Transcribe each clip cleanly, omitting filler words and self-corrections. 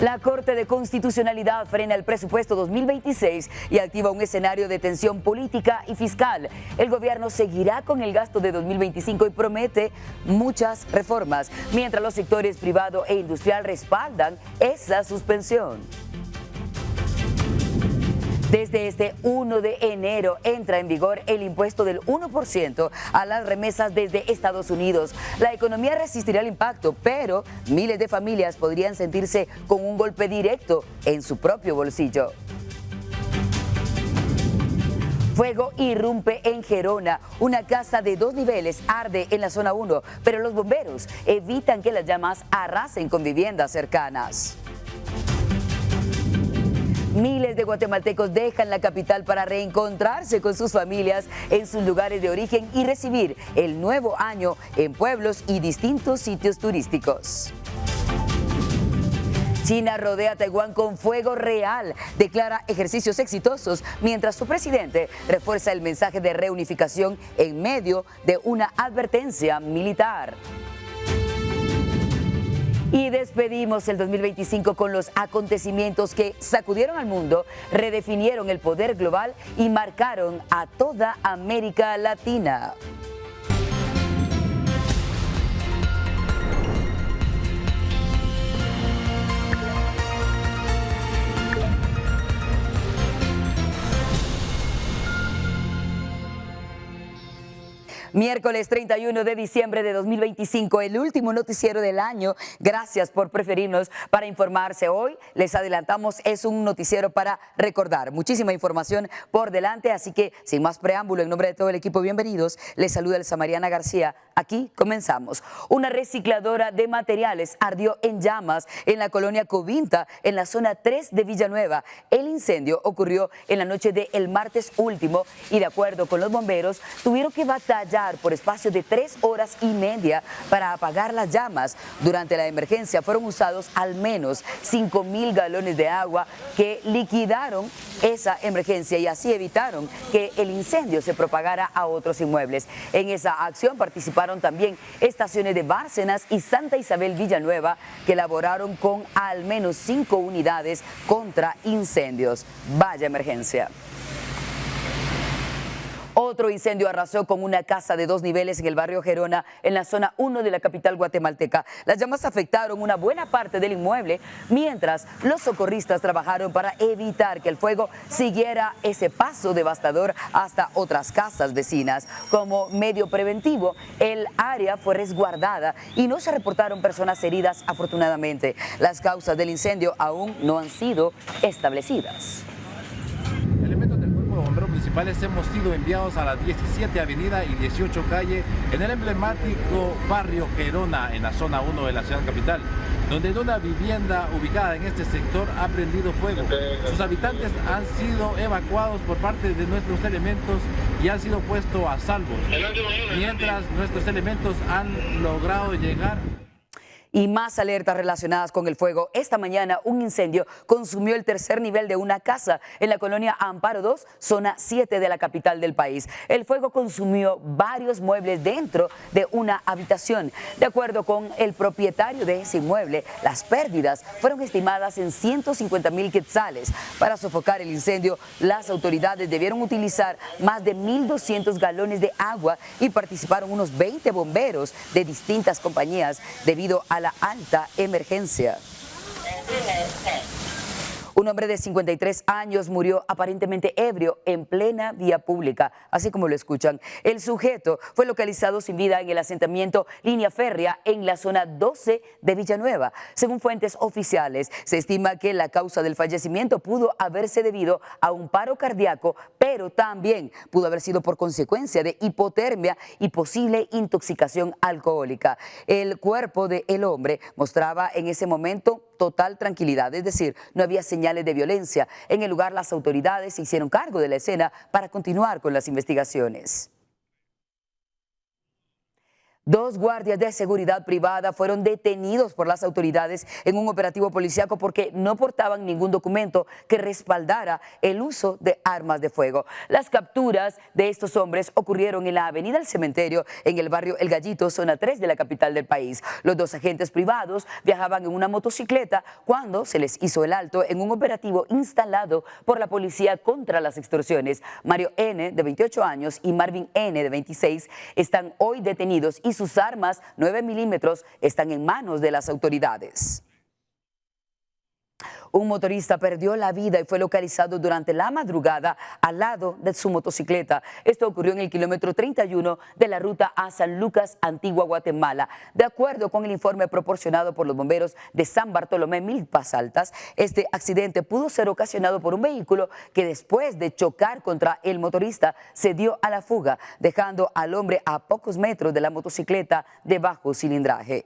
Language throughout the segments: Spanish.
La Corte de Constitucionalidad frena el presupuesto 2026 y activa un escenario de tensión política y fiscal. El gobierno seguirá con el gasto de 2025 y promete muchas reformas, mientras los sectores privado e industrial respaldan esa suspensión. Desde este 1 de enero entra en vigor el impuesto del 1% a las remesas desde Estados Unidos. La economía resistirá el impacto, pero miles de familias podrían sentirse con un golpe directo en su propio bolsillo. Fuego irrumpe en Gerona. Una casa de 2 niveles arde en la zona 1, pero los bomberos evitan que las llamas arrasen con viviendas cercanas. Miles de guatemaltecos dejan la capital para reencontrarse con sus familias en sus lugares de origen y recibir el nuevo año en pueblos y distintos sitios turísticos. China rodea a Taiwán con fuego real, declara ejercicios exitosos, mientras su presidente refuerza el mensaje de reunificación en medio de una advertencia militar. Y despedimos el 2025 con los acontecimientos que sacudieron al mundo, redefinieron el poder global y marcaron a toda América Latina. Miércoles 31 de diciembre de 2025, el último noticiero del año. Gracias por preferirnos para informarse. Hoy les adelantamos, es un noticiero para recordar. Muchísima información por delante, así que sin más preámbulo, en nombre de todo el equipo, bienvenidos. Les saluda Elsa Mariana García. Aquí comenzamos. Una recicladora de materiales ardió en llamas en la colonia Covinta, en la zona 3 de Villanueva. El incendio ocurrió en la noche del martes último y, de acuerdo con los bomberos, tuvieron que batallar por espacio de 3 horas y media para apagar las llamas. Durante la emergencia fueron usados al menos 5.000 galones de agua que liquidaron esa emergencia y así evitaron que el incendio se propagara a otros inmuebles. En esa acción participaron también estaciones de Bárcenas y Santa Isabel Villanueva, que elaboraron con al menos 5 unidades contra incendios. Vaya emergencia. Otro incendio arrasó con una casa de 2 niveles en el barrio Gerona, en la zona 1 de la capital guatemalteca. Las llamas afectaron una buena parte del inmueble, mientras los socorristas trabajaron para evitar que el fuego siguiera ese paso devastador hasta otras casas vecinas. Como medio preventivo, el área fue resguardada y no se reportaron personas heridas, afortunadamente. Las causas del incendio aún no han sido establecidas. Elementos del Cuerpo de Bomberos Municipales hemos sido enviados a la 17 Avenida y 18 Calle en el emblemático barrio Gerona, en la zona 1 de la ciudad capital, donde una vivienda ubicada en este sector ha prendido fuego. Sus habitantes han sido evacuados por parte de nuestros elementos y han sido puestos a salvo, mientras nuestros elementos han logrado llegar. Y más alertas relacionadas con el fuego. Esta mañana un incendio consumió el 3er nivel de una casa en la colonia Amparo 2, zona 7 de la capital del país. El fuego consumió varios muebles dentro de una habitación. De acuerdo con el propietario de ese inmueble, las pérdidas fueron estimadas en 150.000 quetzales. Para sofocar el incendio, las autoridades debieron utilizar más de 1.200 galones de agua y participaron unos 20 bomberos de distintas compañías debido a la alta emergencia. Un hombre de 53 años murió aparentemente ebrio en plena vía pública, así como lo escuchan. El sujeto fue localizado sin vida en el asentamiento Línea Férrea en la zona 12 de Villanueva. Según fuentes oficiales, se estima que la causa del fallecimiento pudo haberse debido a un paro cardíaco, pero también pudo haber sido por consecuencia de hipotermia y posible intoxicación alcohólica. El cuerpo del hombre mostraba en ese momento total tranquilidad, es decir, no había señales de violencia. En el lugar, las autoridades se hicieron cargo de la escena para continuar con las investigaciones. 2 guardias de seguridad privada fueron detenidos por las autoridades en un operativo policíaco porque no portaban ningún documento que respaldara el uso de armas de fuego. Las capturas de estos hombres ocurrieron en la avenida El Cementerio, en el barrio El Gallito, zona 3 de la capital del país. Los 2 agentes privados viajaban en una motocicleta cuando se les hizo el alto en un operativo instalado por la policía contra las extorsiones. Mario N., de 28 años, y Marvin N., de 26, están hoy detenidos y sus armas 9 milímetros están en manos de las autoridades. Un motorista perdió la vida y fue localizado durante la madrugada al lado de su motocicleta. Esto ocurrió en el kilómetro 31 de la ruta a San Lucas, Antigua Guatemala. De acuerdo con el informe proporcionado por los bomberos de San Bartolomé, Milpas Altas, este accidente pudo ser ocasionado por un vehículo que después de chocar contra el motorista se dio a la fuga, dejando al hombre a pocos metros de la motocicleta de bajo cilindraje.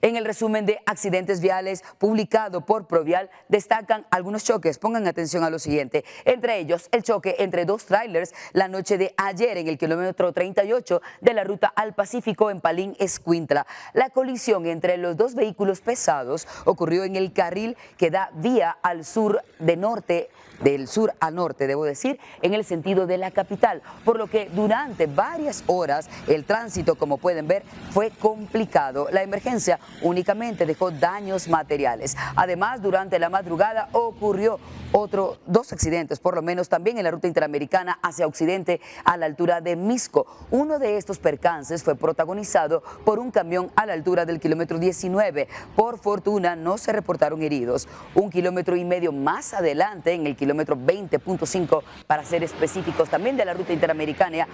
En el resumen de accidentes viales publicado por Provial destacan algunos choques. Pongan atención a lo siguiente. Entre ellos, el choque entre 2 tráilers la noche de ayer en el kilómetro 38 de la ruta al Pacífico en Palín, Escuintla. La colisión entre los 2 vehículos pesados ocurrió en el carril que da vía al sur de norte, del sur a norte, debo decir, en el sentido de la capital, por lo que durante varias horas el tránsito, como pueden ver, fue complicado. La emergencia únicamente dejó daños materiales. Además, durante la madrugada ocurrió 2 accidentes, por lo menos también en la ruta interamericana hacia occidente a la altura de Misco. Uno de estos percances fue protagonizado por un camión a la altura del kilómetro 19. Por fortuna no se reportaron heridos. 1,5 kilómetros más adelante, en el kilómetro 20.5 para ser específicos, también de la ruta interamericana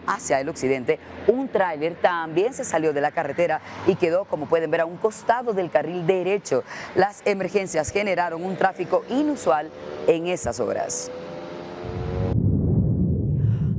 hacia el occidente, un tráiler también se salió de la carretera y quedó, como pueden ver, a un costado del carril derecho. Las emergencias generaron un tráfico inusual en esas horas.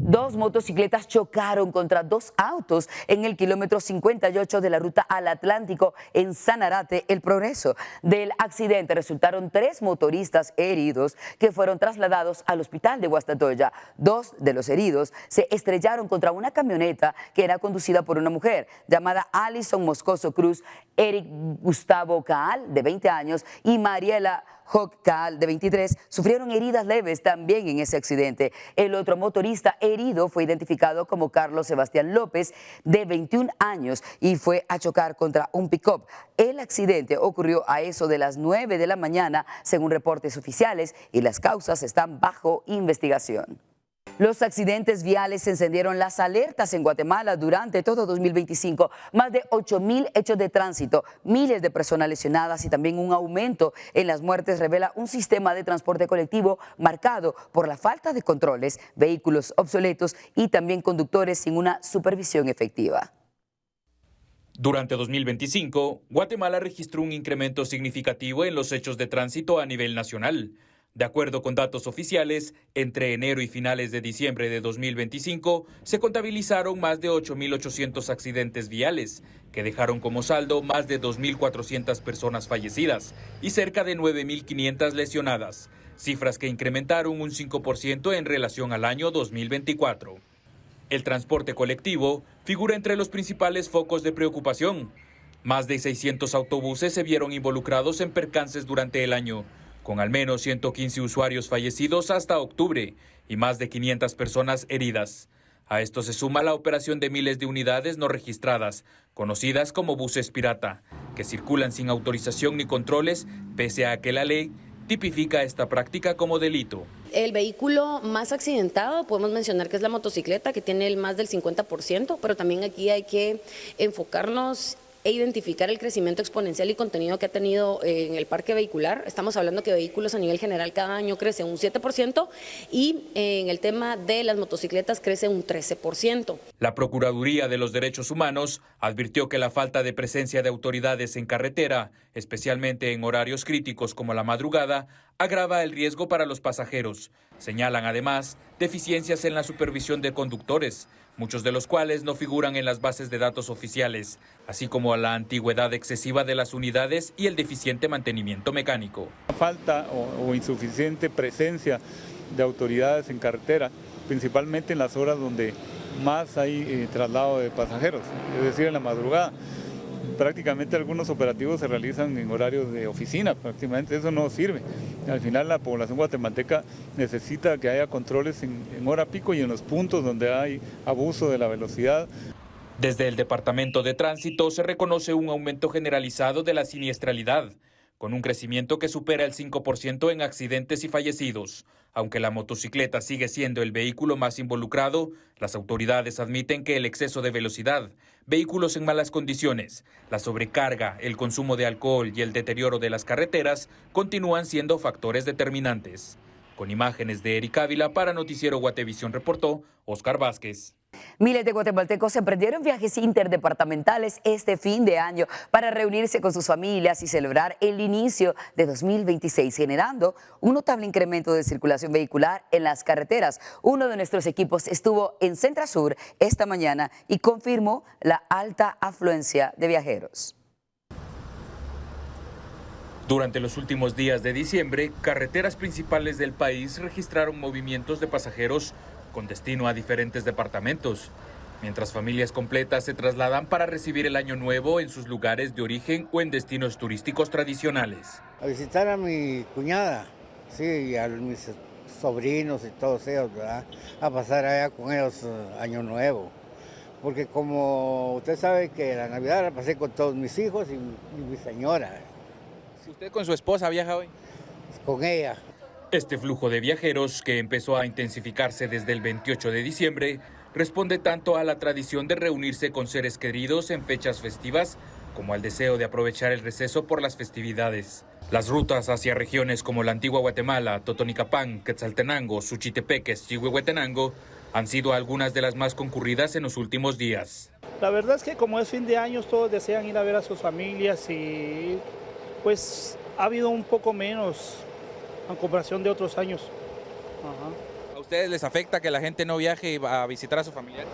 2 motocicletas chocaron contra 2 autos en el kilómetro 58 de la ruta al Atlántico en Sanarate, El Progreso. Del accidente resultaron 3 motoristas heridos que fueron trasladados al hospital de Guastatoya. 2 de los heridos se estrellaron contra una camioneta que era conducida por una mujer llamada Alison Moscoso Cruz, Eric Gustavo Caal, de 20 años, y Mariela Hoc Caal, de 23, sufrieron heridas leves también en ese accidente. El otro motorista herido fue identificado como Carlos Sebastián López, de 21 años, y fue a chocar contra un pick-up. El accidente ocurrió a eso de las 9 de la mañana, según reportes oficiales, y las causas están bajo investigación. Los accidentes viales encendieron las alertas en Guatemala durante todo 2025. Más de 8,000 hechos de tránsito, miles de personas lesionadas y también un aumento en las muertes revela un sistema de transporte colectivo marcado por la falta de controles, vehículos obsoletos y también conductores sin una supervisión efectiva. Durante 2025, Guatemala registró un incremento significativo en los hechos de tránsito a nivel nacional. De acuerdo con datos oficiales, entre enero y finales de diciembre de 2025 se contabilizaron más de 8.800 accidentes viales, que dejaron como saldo más de 2.400 personas fallecidas y cerca de 9.500 lesionadas, cifras que incrementaron un 5% en relación al año 2024. El transporte colectivo figura entre los principales focos de preocupación. Más de 600 autobuses se vieron involucrados en percances durante el año, con al menos 115 usuarios fallecidos hasta octubre y más de 500 personas heridas. A esto se suma la operación de miles de unidades no registradas, conocidas como buses pirata, que circulan sin autorización ni controles, pese a que la ley tipifica esta práctica como delito. El vehículo más accidentado, podemos mencionar que es la motocicleta, que tiene más del 50%, pero también aquí hay que enfocarnos e identificar el crecimiento exponencial y contenido que ha tenido en el parque vehicular. Estamos hablando que vehículos a nivel general cada año crece un 7% y en el tema de las motocicletas crece un 13%. La Procuraduría de los Derechos Humanos advirtió que la falta de presencia de autoridades en carretera, especialmente en horarios críticos como la madrugada, agrava el riesgo para los pasajeros. Señalan además deficiencias en la supervisión de conductores, muchos de los cuales no figuran en las bases de datos oficiales, así como a la antigüedad excesiva de las unidades y el deficiente mantenimiento mecánico. Falta o insuficiente presencia de autoridades en carretera principalmente en las horas donde más hay traslado de pasajeros, es decir, en la madrugada. Prácticamente algunos operativos se realizan en horarios de oficina, prácticamente eso no sirve. Al final la población guatemalteca necesita que haya controles en hora pico y en los puntos donde hay abuso de la velocidad. Desde el Departamento de Tránsito se reconoce un aumento generalizado de la siniestralidad, con un crecimiento que supera el 5% en accidentes y fallecidos. Aunque la motocicleta sigue siendo el vehículo más involucrado, las autoridades admiten que el exceso de velocidad, vehículos en malas condiciones, la sobrecarga, el consumo de alcohol y el deterioro de las carreteras continúan siendo factores determinantes. Con imágenes de Eric Ávila para Noticiero Guatevisión reportó Oscar Vázquez. Miles de guatemaltecos emprendieron viajes interdepartamentales este fin de año para reunirse con sus familias y celebrar el inicio de 2026, generando un notable incremento de circulación vehicular en las carreteras. Uno de nuestros equipos estuvo en Centrasur esta mañana y confirmó la alta afluencia de viajeros. Durante los últimos días de diciembre, carreteras principales del país registraron movimientos de pasajeros con destino a diferentes departamentos, mientras familias completas se trasladan para recibir el año nuevo en sus lugares de origen o en destinos turísticos tradicionales. A visitar a mi cuñada, sí, y a mis sobrinos y todos ellos, ¿verdad? A pasar allá con ellos año nuevo. Porque como usted sabe que la Navidad la pasé con todos mis hijos y mi señora. ¿Usted con su esposa viaja hoy? Con ella. Este flujo de viajeros, que empezó a intensificarse desde el 28 de diciembre, responde tanto a la tradición de reunirse con seres queridos en fechas festivas como al deseo de aprovechar el receso por las festividades. Las rutas hacia regiones como la antigua Guatemala, Totonicapán, Quetzaltenango, Suchitepeques y Huehuetenango han sido algunas de las más concurridas en los últimos días. La verdad es que como es fin de año, todos desean ir a ver a sus familias y pues ha habido un poco menos en comparación de otros años. Ajá. ¿A ustedes les afecta que la gente no viaje a visitar a su familiar?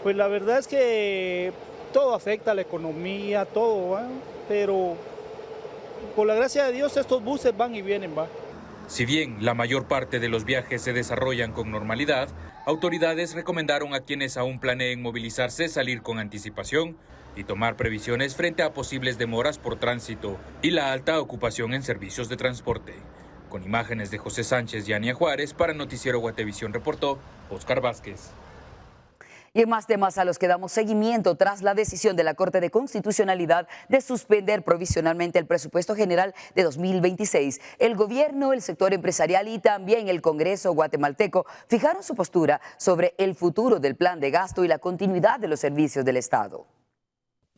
Pues la verdad es que todo afecta a la economía, todo, ¿eh? Pero por la gracia de Dios estos buses van y vienen, va. Si bien la mayor parte de los viajes se desarrollan con normalidad, autoridades recomendaron a quienes aún planeen movilizarse salir con anticipación y tomar previsiones frente a posibles demoras por tránsito y la alta ocupación en servicios de transporte. Con imágenes de José Sánchez y Ania Juárez, para Noticiero Guatevisión reportó Oscar Vázquez. Y en más temas a los que damos seguimiento tras la decisión de la Corte de Constitucionalidad de suspender provisionalmente el presupuesto general de 2026, el gobierno, el sector empresarial y también el Congreso guatemalteco fijaron su postura sobre el futuro del plan de gasto y la continuidad de los servicios del Estado.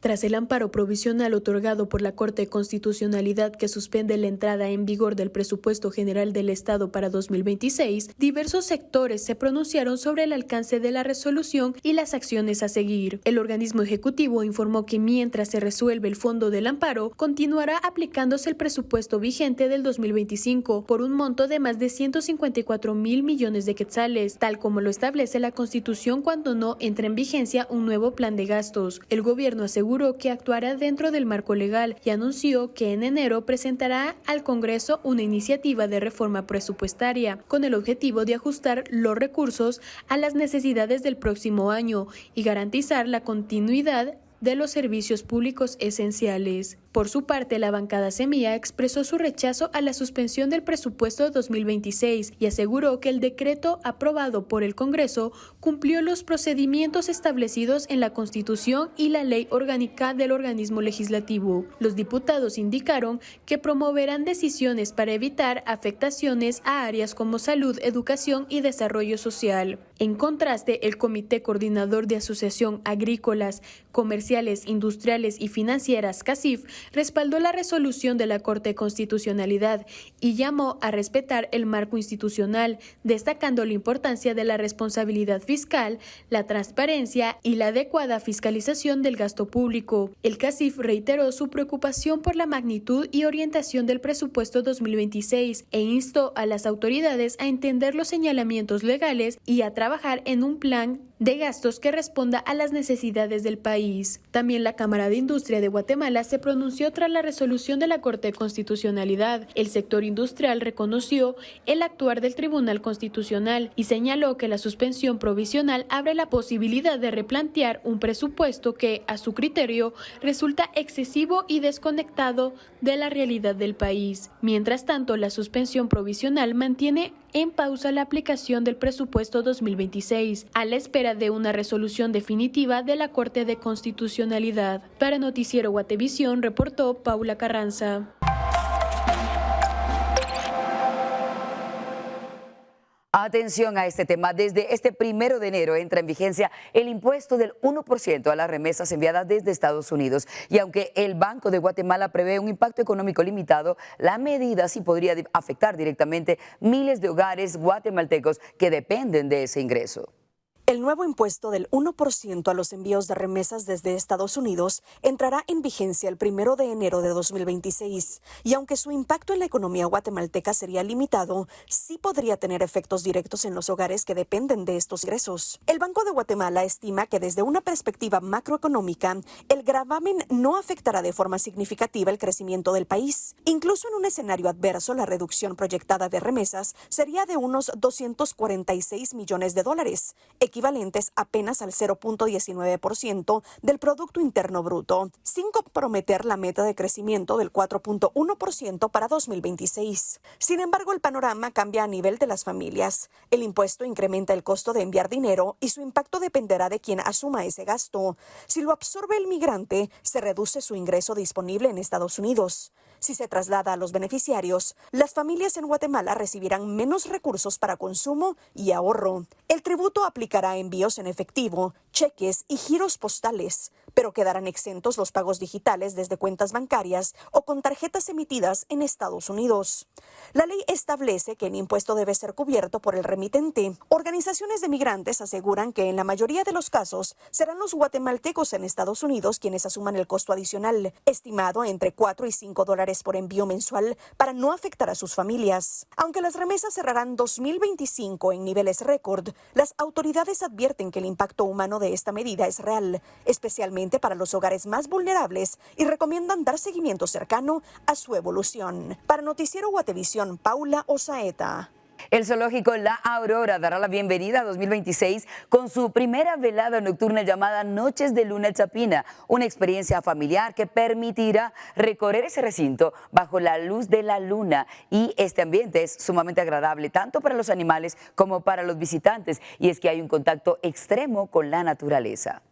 Tras el amparo provisional otorgado por la Corte de Constitucionalidad que suspende la entrada en vigor del presupuesto general del Estado para 2026, diversos sectores se pronunciaron sobre el alcance de la resolución y las acciones a seguir. El organismo ejecutivo informó que mientras se resuelve el fondo del amparo, continuará aplicándose el presupuesto vigente del 2025 por un monto de más de 154.000 millones de quetzales, tal como lo establece la Constitución cuando no entre en vigencia un nuevo plan de gastos. El gobierno aseguró que actuará dentro del marco legal y anunció que en enero presentará al Congreso una iniciativa de reforma presupuestaria con el objetivo de ajustar los recursos a las necesidades del próximo año y garantizar la continuidad de los servicios públicos esenciales. Por su parte, la bancada Semilla expresó su rechazo a la suspensión del presupuesto 2026 y aseguró que el decreto aprobado por el Congreso cumplió los procedimientos establecidos en la Constitución y la Ley Orgánica del organismo legislativo. Los diputados indicaron que promoverán decisiones para evitar afectaciones a áreas como salud, educación y desarrollo social. En contraste, el Comité Coordinador de Asociación Agrícolas, Comerciales, Industriales y Financieras, CACIF, respaldó la resolución de la Corte de Constitucionalidad y llamó a respetar el marco institucional, destacando la importancia de la responsabilidad fiscal, la transparencia y la adecuada fiscalización del gasto público. El CACIF reiteró su preocupación por la magnitud y orientación del presupuesto 2026 e instó a las autoridades a entender los señalamientos legales y a trabajar en un plan de gastos que responda a las necesidades del país. También la Cámara de Industria de Guatemala se pronunció tras la resolución de la Corte de Constitucionalidad. El sector industrial reconoció el actuar del Tribunal Constitucional y señaló que la suspensión provisional abre la posibilidad de replantear un presupuesto que, a su criterio, resulta excesivo y desconectado de la realidad del país. Mientras tanto, la suspensión provisional mantiene en pausa la aplicación del presupuesto 2026, a la espera de una resolución definitiva de la Corte de Constitucionalidad. Para Noticiero Guatevisión, reportó Paula Carranza. Atención a este tema. Desde este 1 de enero entra en vigencia el impuesto del 1% a las remesas enviadas desde Estados Unidos. Y aunque el Banco de Guatemala prevé un impacto económico limitado, la medida sí podría afectar directamente miles de hogares guatemaltecos que dependen de ese ingreso. El nuevo impuesto del 1% a los envíos de remesas desde Estados Unidos entrará en vigencia el 1 de enero de 2026. Y aunque su impacto en la economía guatemalteca sería limitado, sí podría tener efectos directos en los hogares que dependen de estos ingresos. El Banco de Guatemala estima que desde una perspectiva macroeconómica, el gravamen no afectará de forma significativa el crecimiento del país. Incluso en un escenario adverso, la reducción proyectada de remesas sería de unos $246 millones, equivalentes apenas al 0.19% del Producto Interno Bruto, sin comprometer la meta de crecimiento del 4.1% para 2026. Sin embargo, el panorama cambia a nivel de las familias. El impuesto incrementa el costo de enviar dinero y su impacto dependerá de quien asuma ese gasto. Si lo absorbe el migrante, se reduce su ingreso disponible en Estados Unidos. Si se traslada a los beneficiarios, las familias en Guatemala recibirán menos recursos para consumo y ahorro. El tributo aplicará a envíos en efectivo, cheques y giros postales, pero quedarán exentos los pagos digitales desde cuentas bancarias o con tarjetas emitidas en Estados Unidos. La ley establece que el impuesto debe ser cubierto por el remitente. Organizaciones de migrantes aseguran que en la mayoría de los casos serán los guatemaltecos en Estados Unidos quienes asuman el costo adicional, estimado entre $4 y $5 por envío mensual para no afectar a sus familias. Aunque las remesas cerrarán 2025 en niveles récord, las autoridades advierten que el impacto humano de esta medida es real, especialmente para los hogares más vulnerables, y recomiendan dar seguimiento cercano a su evolución. Para Noticiero Guatevisión, Paula Osaeta. El zoológico La Aurora dará la bienvenida a 2026 con su primera velada nocturna llamada Noches de Luna Chapina, una experiencia familiar que permitirá recorrer ese recinto bajo la luz de la luna. Y este ambiente es sumamente agradable tanto para los animales como para los visitantes, y es que hay un contacto extremo con la naturaleza.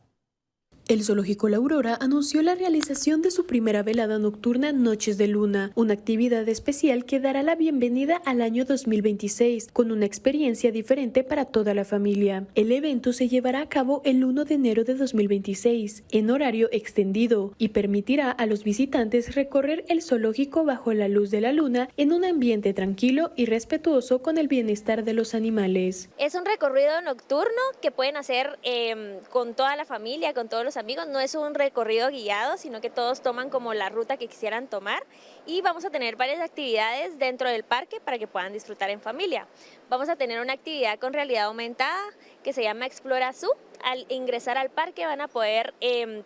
El Zoológico La Aurora anunció la realización de su primera velada nocturna Noches de Luna, una actividad especial que dará la bienvenida al año 2026, con una experiencia diferente para toda la familia. El evento se llevará a cabo el 1 de enero de 2026, en horario extendido, y permitirá a los visitantes recorrer el zoológico bajo la luz de la luna en un ambiente tranquilo y respetuoso con el bienestar de los animales. Es un recorrido nocturno que pueden hacer con toda la familia, con todos los amigos. No es un recorrido guiado, sino que todos toman como la ruta que quisieran tomar, y vamos a tener varias actividades dentro del parque para que puedan disfrutar en familia. Vamos a tener una actividad con realidad aumentada que se llama Explora Zoo. Al ingresar al parque van a poder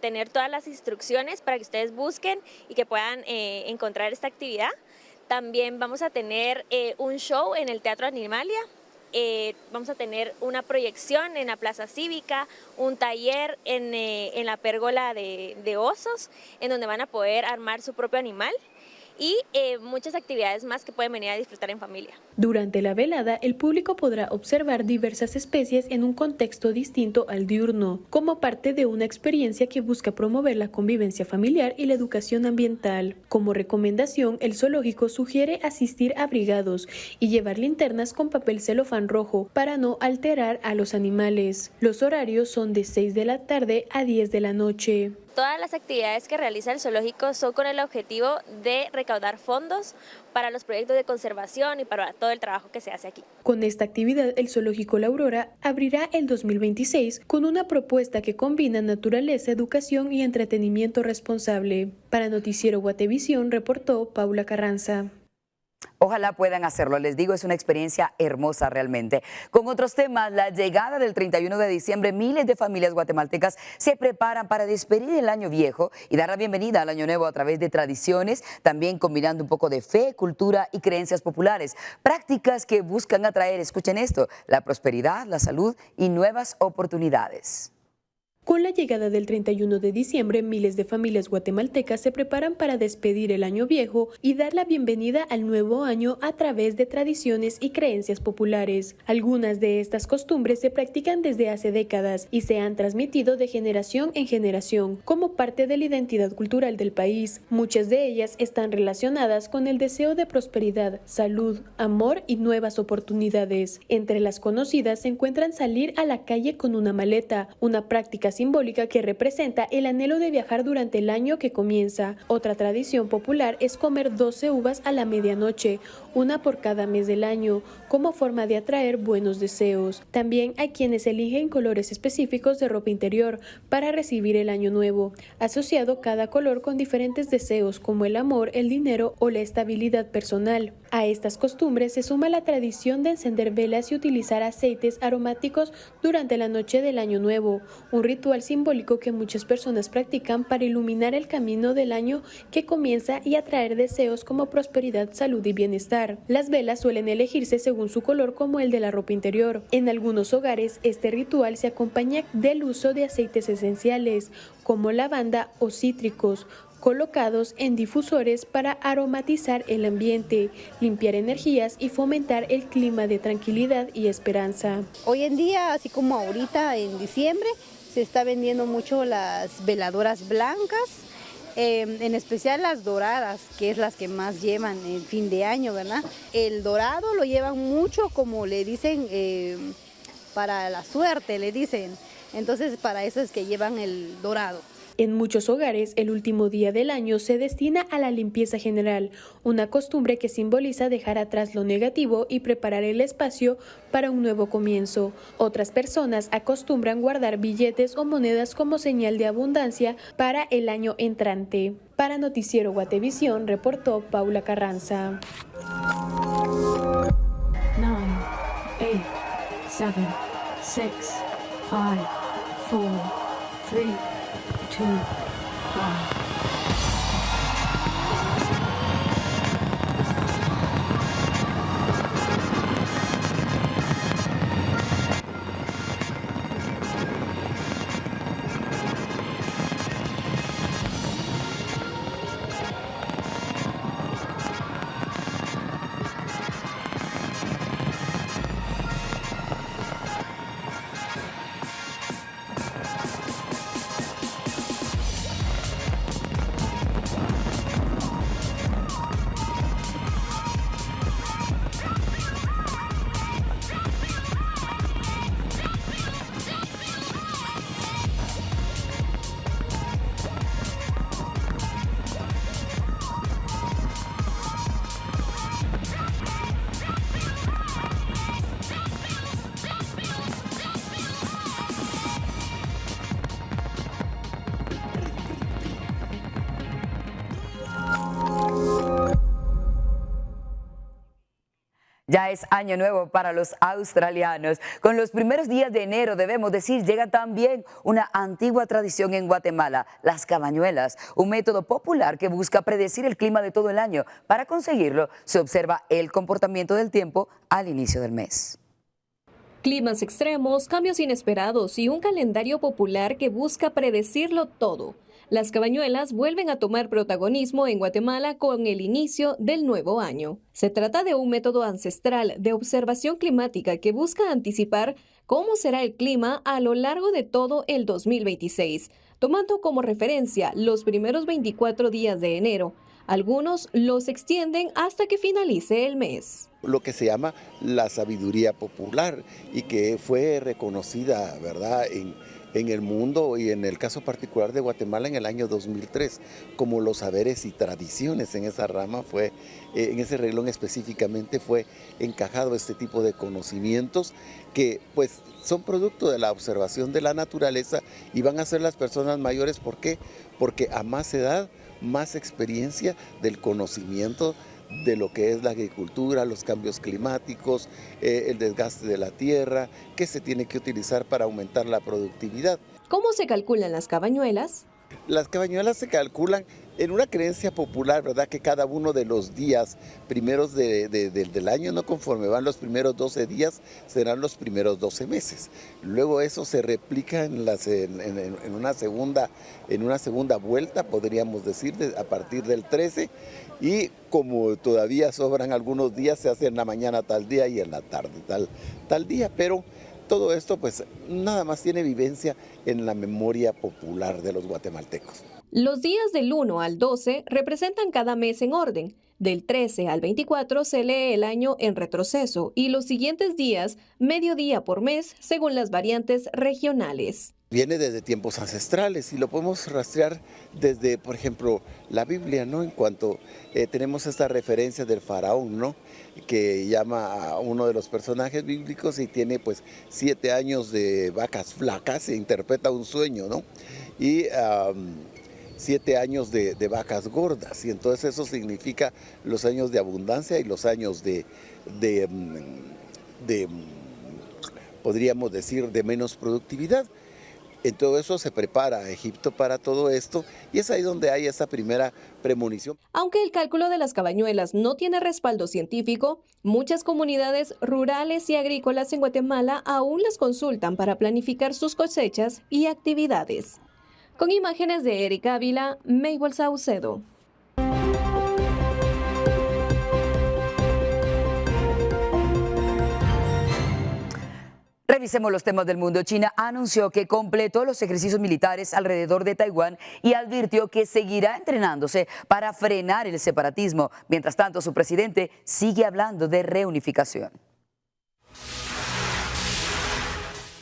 tener todas las instrucciones para que ustedes busquen y que puedan encontrar esta actividad. También vamos a tener un show en el Teatro Animalia. Vamos a tener una proyección en la Plaza Cívica, un taller en la pérgola de osos, en donde van a poder armar su propio animal, y muchas actividades más que pueden venir a disfrutar en familia. Durante la velada, el público podrá observar diversas especies en un contexto distinto al diurno, como parte de una experiencia que busca promover la convivencia familiar y la educación ambiental. Como recomendación, el zoológico sugiere asistir abrigados y llevar linternas con papel celofán rojo para no alterar a los animales. Los horarios son de 6 de la tarde a 10 de la noche. Todas las actividades que realiza el zoológico son con el objetivo de recaudar fondos para los proyectos de conservación y para todo el trabajo que se hace aquí. Con esta actividad, el Zoológico La Aurora abrirá el 2026 con una propuesta que combina naturaleza, educación y entretenimiento responsable. Para Noticiero Guatevisión, reportó Paula Carranza. Ojalá puedan hacerlo, les digo, es una experiencia hermosa realmente. Con otros temas, la llegada del 31 de diciembre, miles de familias guatemaltecas se preparan para despedir el año viejo y dar la bienvenida al año nuevo a través de tradiciones, también combinando un poco de fe, cultura y creencias populares. Prácticas que buscan atraer, escuchen esto, la prosperidad, la salud y nuevas oportunidades. Con la llegada del 31 de diciembre, miles de familias guatemaltecas se preparan para despedir el año viejo y dar la bienvenida al nuevo año a través de tradiciones y creencias populares. Algunas de estas costumbres se practican desde hace décadas y se han transmitido de generación en generación como parte de la identidad cultural del país. Muchas de ellas están relacionadas con el deseo de prosperidad, salud, amor y nuevas oportunidades. Entre las conocidas se encuentran salir a la calle con una maleta, una práctica simbólica que representa el anhelo de viajar durante el año que comienza. Otra tradición popular es comer 12 uvas a la medianoche, una por cada mes del año, como forma de atraer buenos deseos. También hay quienes eligen colores específicos de ropa interior para recibir el año nuevo, asociado cada color con diferentes deseos como el amor, el dinero o la estabilidad personal. A estas costumbres se suma la tradición de encender velas y utilizar aceites aromáticos durante la noche del año nuevo, un ritual simbólico que muchas personas practican para iluminar el camino del año que comienza y atraer deseos como prosperidad, salud y bienestar. Las velas suelen elegirse según su color como el de la ropa interior. En algunos hogares, este ritual se acompaña del uso de aceites esenciales como lavanda o cítricos, colocados en difusores para aromatizar el ambiente, limpiar energías y fomentar el clima de tranquilidad y esperanza. Hoy en día, así como ahorita en diciembre, se está vendiendo mucho las veladoras blancas, en especial las doradas, que es las que más llevan el fin de año, ¿verdad? El dorado lo llevan mucho, como le dicen, para la suerte, le dicen. Entonces, para eso es que llevan el dorado. En muchos hogares, el último día del año se destina a la limpieza general, una costumbre que simboliza dejar atrás lo negativo y preparar el espacio para un nuevo comienzo. Otras personas acostumbran guardar billetes o monedas como señal de abundancia para el año entrante. Para Noticiero Guatevisión, reportó Paula Carranza. 9, 8, 7, 6, 5, 4, 3, 2, 1. Ya es año nuevo para los australianos. Con los primeros días de enero, debemos decir, llega también una antigua tradición en Guatemala, las cabañuelas, un método popular que busca predecir el clima de todo el año. Para conseguirlo, se observa el comportamiento del tiempo al inicio del mes. Climas extremos, cambios inesperados y un calendario popular que busca predecirlo todo. Las cabañuelas vuelven a tomar protagonismo en Guatemala con el inicio del nuevo año. Se trata de un método ancestral de observación climática que busca anticipar cómo será el clima a lo largo de todo el 2026, tomando como referencia los primeros 24 días de enero. Algunos los extienden hasta que finalice el mes. Lo que se llama la sabiduría popular y que fue reconocida, ¿verdad?, en el mundo y en el caso particular de Guatemala en el año 2003, como los saberes y tradiciones en esa rama fue, en ese renglón específicamente fue encajado este tipo de conocimientos que pues son producto de la observación de la naturaleza y van a ser las personas mayores. ¿Por qué? Porque a más edad, más experiencia del conocimiento de lo que es la agricultura, los cambios climáticos, el desgaste de la tierra, que se tiene que utilizar para aumentar la productividad. ¿Cómo se calculan las cabañuelas? Las cabañuelas se calculan en una creencia popular, ¿verdad? Que cada uno de los días primeros del año, no conforme van los primeros 12 días, serán los primeros 12 meses. Luego eso se replica en una segunda vuelta, podríamos decir, a partir del 13. Y como todavía sobran algunos días, se hace en la mañana tal día y en la tarde tal día, pero todo esto pues nada más tiene vivencia en la memoria popular de los guatemaltecos. Los días del 1 al 12 representan cada mes en orden. Del 13 al 24 se lee el año en retroceso y los siguientes días, medio día por mes, según las variantes regionales. Viene desde tiempos ancestrales y lo podemos rastrear desde, por ejemplo, la Biblia, ¿no? En cuanto tenemos esta referencia del faraón, ¿no? Que llama a uno de los personajes bíblicos y tiene pues 7 años de vacas flacas, se interpreta un sueño, ¿no? Y 7 años de vacas gordas, y entonces eso significa los años de abundancia y los años podríamos decir, de menos productividad. En todo eso se prepara a Egipto para todo esto y es ahí donde hay esa primera premonición. Aunque el cálculo de las cabañuelas no tiene respaldo científico, muchas comunidades rurales y agrícolas en Guatemala aún las consultan para planificar sus cosechas y actividades. Con imágenes de Erika Ávila, Maybol Saucedo. Revisemos los temas del mundo. China anunció que completó los ejercicios militares alrededor de Taiwán y advirtió que seguirá entrenándose para frenar el separatismo. Mientras tanto, su presidente sigue hablando de reunificación.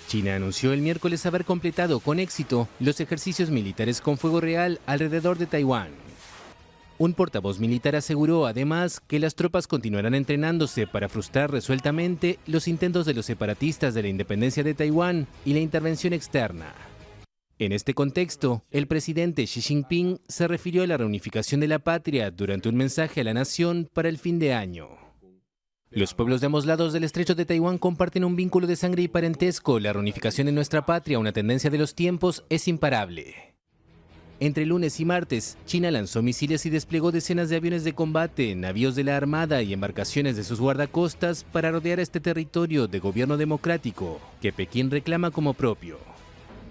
China anunció el miércoles haber completado con éxito los ejercicios militares con fuego real alrededor de Taiwán. Un portavoz militar aseguró además que las tropas continuarán entrenándose para frustrar resueltamente los intentos de los separatistas de la independencia de Taiwán y la intervención externa. En este contexto, el presidente Xi Jinping se refirió a la reunificación de la patria durante un mensaje a la nación para el fin de año. Los pueblos de ambos lados del estrecho de Taiwán comparten un vínculo de sangre y parentesco. La reunificación de nuestra patria, una tendencia de los tiempos, es imparable. Entre lunes y martes, China lanzó misiles y desplegó decenas de aviones de combate, navíos de la Armada y embarcaciones de sus guardacostas para rodear este territorio de gobierno democrático, que Pekín reclama como propio.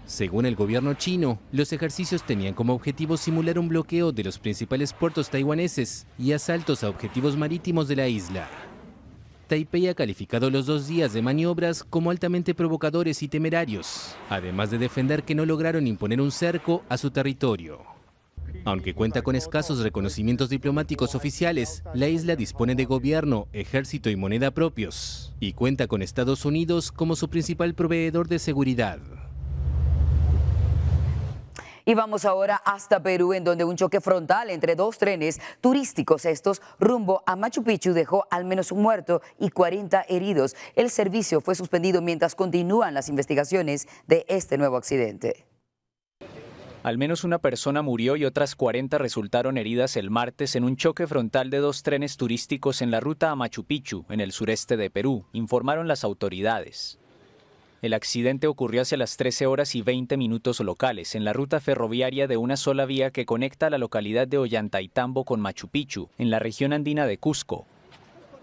Según el gobierno chino, los ejercicios tenían como objetivo simular un bloqueo de los principales puertos taiwaneses y asaltos a objetivos marítimos de la isla. Taipei ha calificado los 2 días de maniobras como altamente provocadores y temerarios, además de defender que no lograron imponer un cerco a su territorio. Aunque cuenta con escasos reconocimientos diplomáticos oficiales, la isla dispone de gobierno, ejército y moneda propios, y cuenta con Estados Unidos como su principal proveedor de seguridad. Y vamos ahora hasta Perú, en donde un choque frontal entre 2 trenes turísticos, estos rumbo a Machu Picchu, dejó al menos un muerto y 40 heridos. El servicio fue suspendido mientras continúan las investigaciones de este nuevo accidente. Al menos una persona murió y otras 40 resultaron heridas el martes en un choque frontal de 2 trenes turísticos en la ruta a Machu Picchu, en el sureste de Perú, informaron las autoridades. El accidente ocurrió hacia las 13:20 locales en la ruta ferroviaria de una sola vía que conecta la localidad de Ollantaytambo con Machu Picchu, en la región andina de Cusco.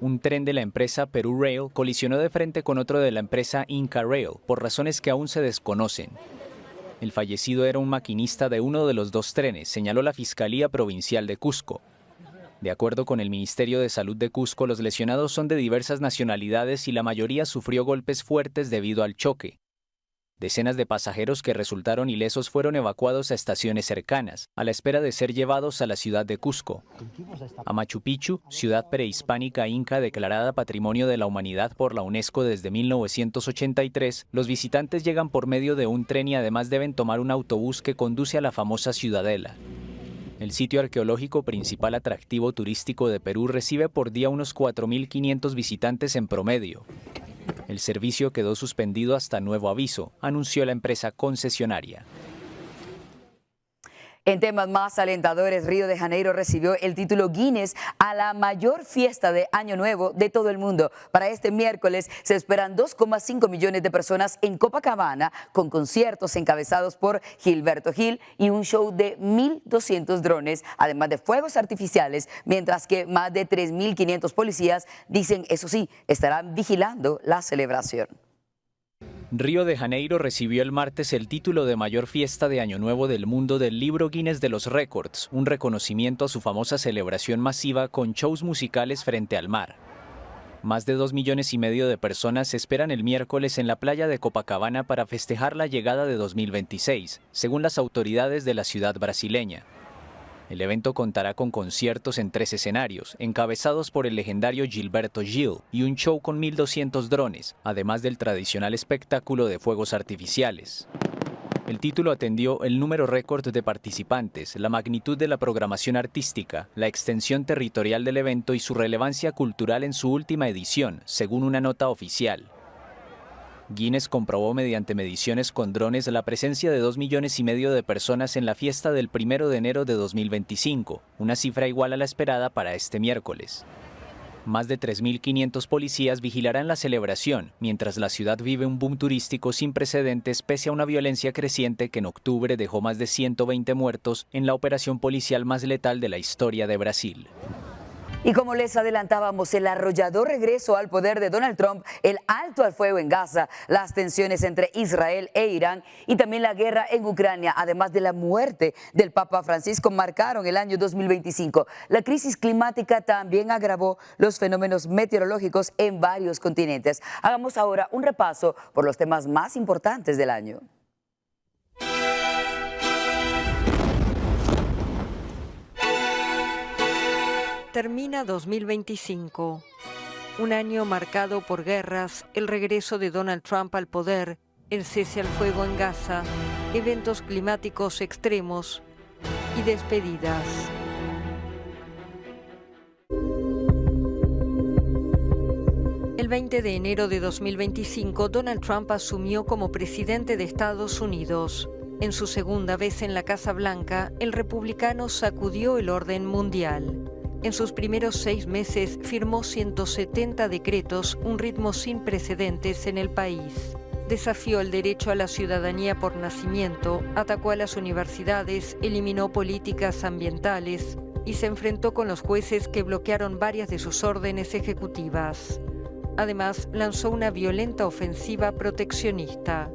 Un tren de la empresa Peru Rail colisionó de frente con otro de la empresa Inca Rail, por razones que aún se desconocen. El fallecido era un maquinista de uno de los 2 trenes, señaló la Fiscalía Provincial de Cusco. De acuerdo con el Ministerio de Salud de Cusco, los lesionados son de diversas nacionalidades y la mayoría sufrió golpes fuertes debido al choque. Decenas de pasajeros que resultaron ilesos fueron evacuados a estaciones cercanas, a la espera de ser llevados a la ciudad de Cusco. A Machu Picchu, ciudad prehispánica inca declarada Patrimonio de la Humanidad por la UNESCO desde 1983, los visitantes llegan por medio de un tren y además deben tomar un autobús que conduce a la famosa ciudadela. El sitio arqueológico principal atractivo turístico de Perú recibe por día unos 4.500 visitantes en promedio. El servicio quedó suspendido hasta nuevo aviso, anunció la empresa concesionaria. En temas más alentadores, Río de Janeiro recibió el título Guinness a la mayor fiesta de Año Nuevo de todo el mundo. Para este miércoles se esperan 2,5 millones de personas en Copacabana, con conciertos encabezados por Gilberto Gil y un show de 1.200 drones, además de fuegos artificiales, mientras que más de 3.500 policías dicen, eso sí, estarán vigilando la celebración. Río de Janeiro recibió el martes el título de mayor fiesta de Año Nuevo del mundo del libro Guinness de los Récords, un reconocimiento a su famosa celebración masiva con shows musicales frente al mar. Más de 2,5 millones de personas esperan el miércoles en la playa de Copacabana para festejar la llegada de 2026, según las autoridades de la ciudad brasileña. El evento contará con conciertos en 3 escenarios, encabezados por el legendario Gilberto Gil y un show con 1.200 drones, además del tradicional espectáculo de fuegos artificiales. El título atendió el número récord de participantes, la magnitud de la programación artística, la extensión territorial del evento y su relevancia cultural en su última edición, según una nota oficial. Guinness comprobó mediante mediciones con drones la presencia de 2,5 millones de personas en la fiesta del 1 de enero de 2025, una cifra igual a la esperada para este miércoles. Más de 3.500 policías vigilarán la celebración, mientras la ciudad vive un boom turístico sin precedentes pese a una violencia creciente que en octubre dejó más de 120 muertos en la operación policial más letal de la historia de Brasil. Y como les adelantábamos, el arrollador regreso al poder de Donald Trump, el alto al fuego en Gaza, las tensiones entre Israel e Irán y también la guerra en Ucrania, además de la muerte del Papa Francisco, marcaron el año 2025. La crisis climática también agravó los fenómenos meteorológicos en varios continentes. Hagamos ahora un repaso por los temas más importantes del año. Termina 2025, un año marcado por guerras, el regreso de Donald Trump al poder, el cese al fuego en Gaza, eventos climáticos extremos y despedidas. El 20 de enero de 2025, Donald Trump asumió como presidente de Estados Unidos. En su segunda vez en la Casa Blanca, el republicano sacudió el orden mundial. En sus primeros 6 meses firmó 170 decretos, un ritmo sin precedentes en el país. Desafió el derecho a la ciudadanía por nacimiento, atacó a las universidades, eliminó políticas ambientales y se enfrentó con los jueces que bloquearon varias de sus órdenes ejecutivas. Además, lanzó una violenta ofensiva proteccionista.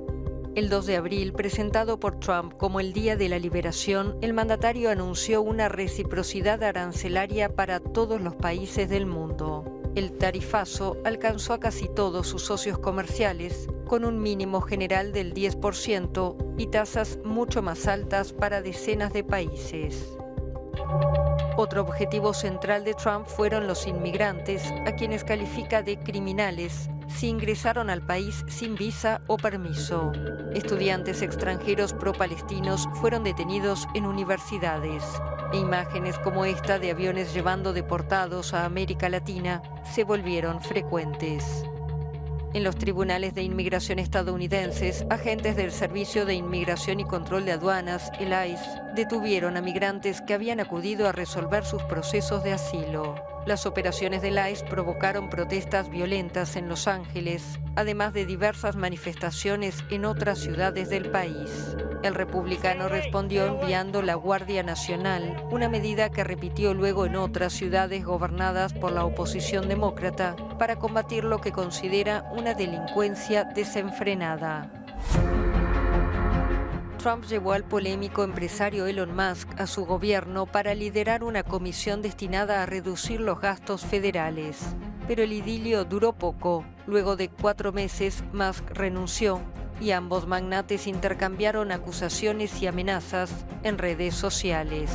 El 2 de abril, presentado por Trump como el Día de la Liberación, el mandatario anunció una reciprocidad arancelaria para todos los países del mundo. El tarifazo alcanzó a casi todos sus socios comerciales, con un mínimo general del 10% y tasas mucho más altas para decenas de países. Otro objetivo central de Trump fueron los inmigrantes, a quienes califica de criminales si ingresaron al país sin visa o permiso. Estudiantes extranjeros pro-palestinos fueron detenidos en universidades. E imágenes como esta de aviones llevando deportados a América Latina se volvieron frecuentes. En los tribunales de inmigración estadounidenses, agentes del Servicio de Inmigración y Control de Aduanas, el ICE, detuvieron a migrantes que habían acudido a resolver sus procesos de asilo. Las operaciones del ICE provocaron protestas violentas en Los Ángeles, además de diversas manifestaciones en otras ciudades del país. El republicano respondió enviando la Guardia Nacional, una medida que repitió luego en otras ciudades gobernadas por la oposición demócrata, para combatir lo que considera una delincuencia desenfrenada. Trump llevó al polémico empresario Elon Musk a su gobierno para liderar una comisión destinada a reducir los gastos federales. Pero el idilio duró poco. Luego de 4 meses, Musk renunció y ambos magnates intercambiaron acusaciones y amenazas en redes sociales.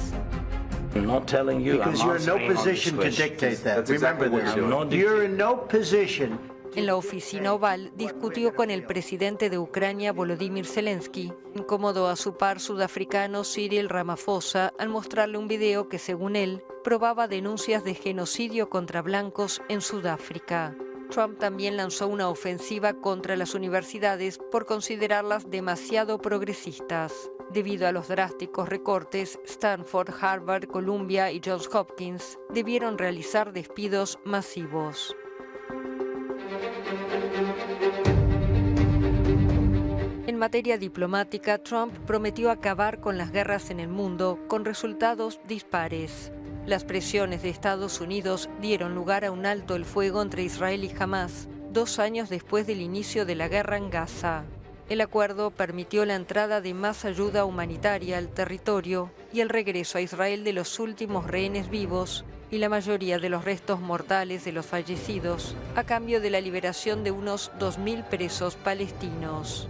I'm not telling you. Because you're in no position to dictate that. Remember this. You're in no position. En la oficina oval discutió con el presidente de Ucrania, Volodymyr Zelensky. Incomodó a su par sudafricano Cyril Ramaphosa al mostrarle un video que, según él, probaba denuncias de genocidio contra blancos en Sudáfrica. Trump también lanzó una ofensiva contra las universidades por considerarlas demasiado progresistas. Debido a los drásticos recortes, Stanford, Harvard, Columbia y Johns Hopkins debieron realizar despidos masivos. En materia diplomática, Trump prometió acabar con las guerras en el mundo con resultados dispares. Las presiones de Estados Unidos dieron lugar a un alto el fuego entre Israel y Hamás, 2 años después del inicio de la guerra en Gaza. El acuerdo permitió la entrada de más ayuda humanitaria al territorio y el regreso a Israel de los últimos rehenes vivos y la mayoría de los restos mortales de los fallecidos, a cambio de la liberación de unos 2.000 presos palestinos.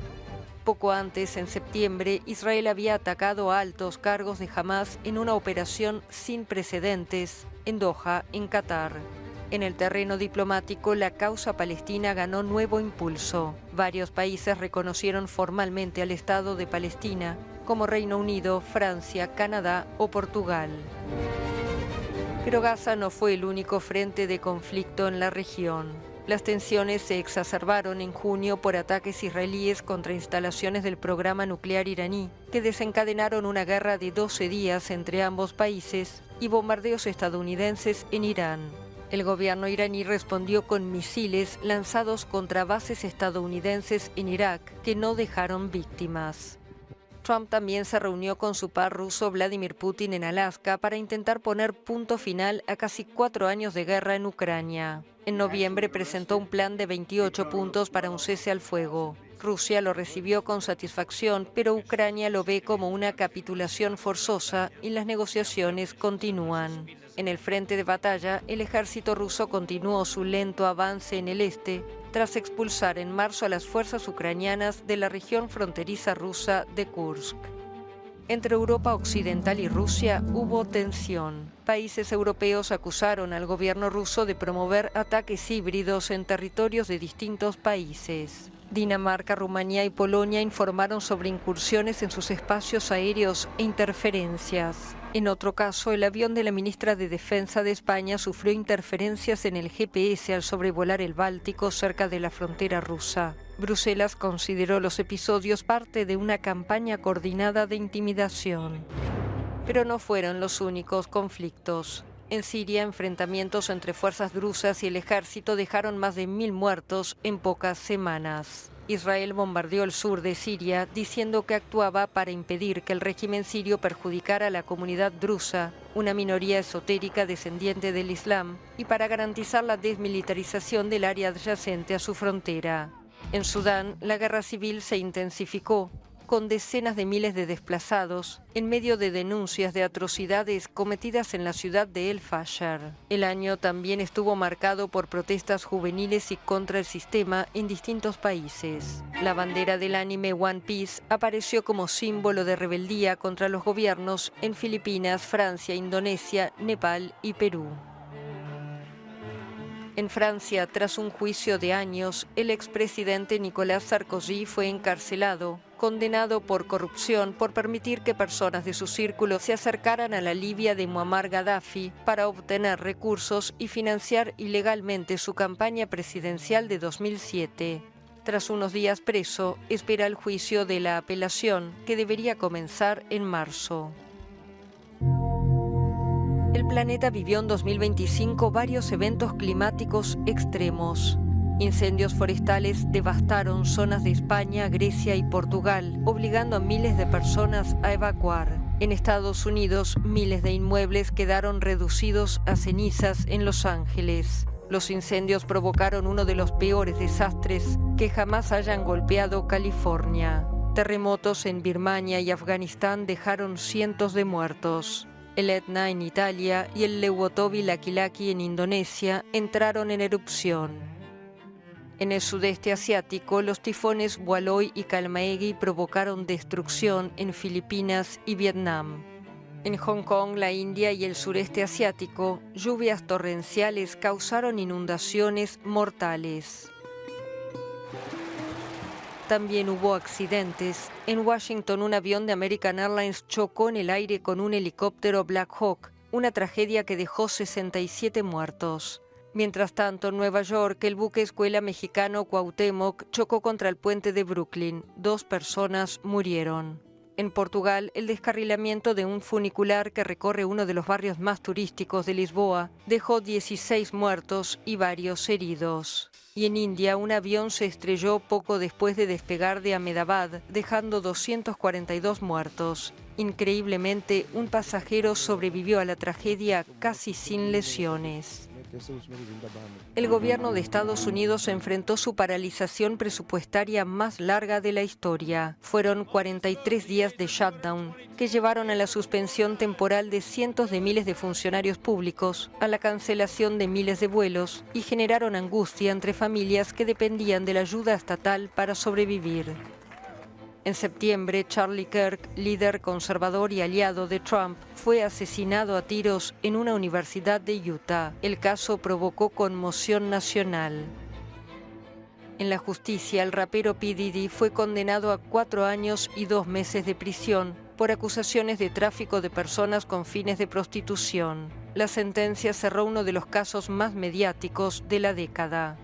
Poco antes, en septiembre, Israel había atacado a altos cargos de Hamás en una operación sin precedentes en Doha, en Qatar. En el terreno diplomático, la causa palestina ganó nuevo impulso. Varios países reconocieron formalmente al Estado de Palestina, como Reino Unido, Francia, Canadá o Portugal. Pero Gaza no fue el único frente de conflicto en la región. Las tensiones se exacerbaron en junio por ataques israelíes contra instalaciones del programa nuclear iraní, que desencadenaron una guerra de 12 días entre ambos países y bombardeos estadounidenses en Irán. El gobierno iraní respondió con misiles lanzados contra bases estadounidenses en Irak, que no dejaron víctimas. Trump también se reunió con su par ruso Vladimir Putin en Alaska para intentar poner punto final a casi 4 años de guerra en Ucrania. En noviembre presentó un plan de 28 puntos para un cese al fuego. Rusia lo recibió con satisfacción, pero Ucrania lo ve como una capitulación forzosa y las negociaciones continúan. En el frente de batalla, el ejército ruso continuó su lento avance en el este, tras expulsar en marzo a las fuerzas ucranianas de la región fronteriza rusa de Kursk. Entre Europa Occidental y Rusia hubo tensión. Países europeos acusaron al gobierno ruso de promover ataques híbridos en territorios de distintos países. Dinamarca, Rumanía y Polonia informaron sobre incursiones en sus espacios aéreos e interferencias. En otro caso, el avión de la ministra de Defensa de España sufrió interferencias en el GPS al sobrevolar el Báltico cerca de la frontera rusa. Bruselas consideró los episodios parte de una campaña coordinada de intimidación. Pero no fueron los únicos conflictos. En Siria, enfrentamientos entre fuerzas drusas y el ejército dejaron más de 1.000 muertos en pocas semanas. Israel bombardeó el sur de Siria diciendo que actuaba para impedir que el régimen sirio perjudicara a la comunidad drusa, una minoría esotérica descendiente del Islam, y para garantizar la desmilitarización del área adyacente a su frontera. En Sudán, la guerra civil se intensificó, con decenas de miles de desplazados, en medio de denuncias de atrocidades cometidas en la ciudad de El Fasher. El año también estuvo marcado por protestas juveniles y contra el sistema en distintos países. La bandera del anime One Piece apareció como símbolo de rebeldía contra los gobiernos en Filipinas, Francia, Indonesia, Nepal y Perú. En Francia, tras un juicio de años, el expresidente Nicolas Sarkozy fue encarcelado, condenado por corrupción por permitir que personas de su círculo se acercaran a la Libia de Muammar Gaddafi para obtener recursos y financiar ilegalmente su campaña presidencial de 2007. Tras unos días preso, espera el juicio de la apelación, que debería comenzar en marzo. El planeta vivió en 2025 varios eventos climáticos extremos. Incendios forestales devastaron zonas de España, Grecia y Portugal, obligando a miles de personas a evacuar. En Estados Unidos, miles de inmuebles quedaron reducidos a cenizas en Los Ángeles. Los incendios provocaron uno de los peores desastres que jamás hayan golpeado California. Terremotos en Birmania y Afganistán dejaron cientos de muertos. El Etna en Italia y el Lewotowil-Lakilaki en Indonesia entraron en erupción. En el sudeste asiático, los tifones Waloi y Kalmaegi provocaron destrucción en Filipinas y Vietnam. En Hong Kong, la India y el sureste asiático, lluvias torrenciales causaron inundaciones mortales. También hubo accidentes. En Washington, un avión de American Airlines chocó en el aire con un helicóptero Black Hawk, una tragedia que dejó 67 muertos. Mientras tanto, en Nueva York, el buque escuela mexicano Cuauhtémoc chocó contra el puente de Brooklyn. 2 personas murieron. En Portugal, el descarrilamiento de un funicular que recorre uno de los barrios más turísticos de Lisboa dejó 16 muertos y varios heridos. Y en India, un avión se estrelló poco después de despegar de Ahmedabad, dejando 242 muertos. Increíblemente, un pasajero sobrevivió a la tragedia casi sin lesiones. El gobierno de Estados Unidos enfrentó su paralización presupuestaria más larga de la historia. Fueron 43 días de shutdown, que llevaron a la suspensión temporal de cientos de miles de funcionarios públicos, a la cancelación de miles de vuelos y generaron angustia entre familias que dependían de la ayuda estatal para sobrevivir. En septiembre, Charlie Kirk, líder conservador y aliado de Trump, fue asesinado a tiros en una universidad de Utah. El caso provocó conmoción nacional. En la justicia, el rapero P. Diddy fue condenado a 4 años y 2 meses de prisión por acusaciones de tráfico de personas con fines de prostitución. La sentencia cerró uno de los casos más mediáticos de la década.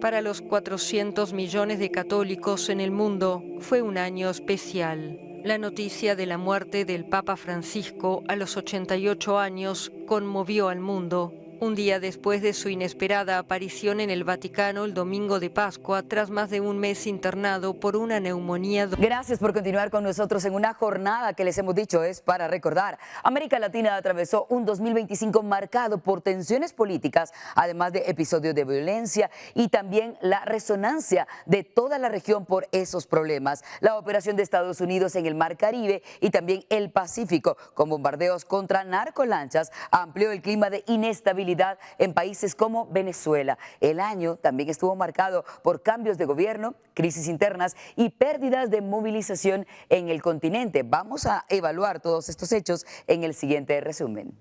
Para los 400 millones de católicos en el mundo, fue un año especial. La noticia de la muerte del Papa Francisco a los 88 años conmovió al mundo. Un día después de su inesperada aparición en el Vaticano el domingo de Pascua, tras más de un mes internado por una neumonía. Gracias por continuar con nosotros en una jornada que les hemos dicho es para recordar. América Latina atravesó un 2025 marcado por tensiones políticas, además de episodios de violencia y también la resonancia de toda la región por esos problemas. La operación de Estados Unidos en el Mar Caribe y también el Pacífico, con bombardeos contra narcolanchas, amplió el clima de inestabilidad en países como Venezuela. El año también estuvo marcado por cambios de gobierno, crisis internas y pérdidas de movilización en el continente. Vamos a evaluar todos estos hechos en el siguiente resumen.